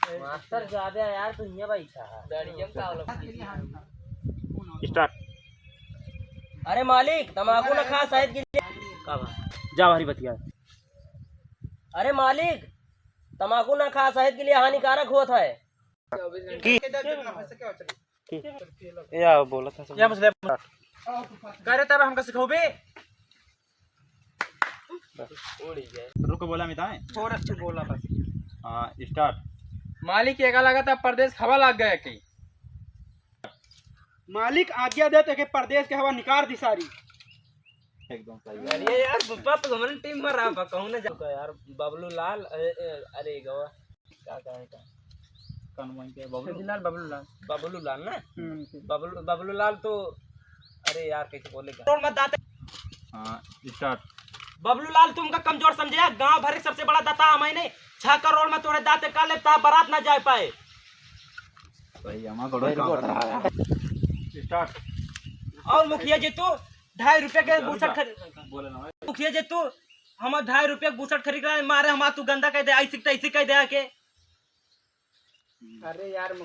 Master ज्यादा है यार, तू ये भाई था दाढ़ियम का स्टार्ट। अरे मालिक तम्बाकू ना खा शायद के लिए का जा हरी बतिया। अरे मालिक तम्बाकू ना खा शायद के लिए हानिकारक होता है। या बोला था सब। या मसले करे तब हमका सिखाओबे। रुक बोला मिताए और अच्छे बोला बस। हां स्टार्ट। मालिक एका लगा था परदेश हवा लग गया कहीं। मालिक आज्ञा देते कि परदेश के हवा निकाल दी सारी। एकदम सही। अरे यार पप्पा तो हमारी टीम में रहा कहूं ना जाओ यार बबलू लाल अरे गवा क्या कहे का कौन के बबलू लाल बबलू लाल ना बबलू लाल तो अरे यार कैसे बोलेगा और मत दाते। हां स्टार्ट। बबलू लाल तुमका कमजोर समझे, गांव भर सबसे बड़ा दाता मैंने 6 करोड़ में तोड़े दाते का लेता बारात ना जा पाए। सही हमारा गड़ो स्टार्ट। और मुखिया जी तू 2.5 रुपए के बूसट खरीद बोले ना मुखिया जी तू हम 2.5 रुपए के बूसट खरीद रहा है मारे हम तू गंदा कह दे ऐसी कह दे के। अरे यार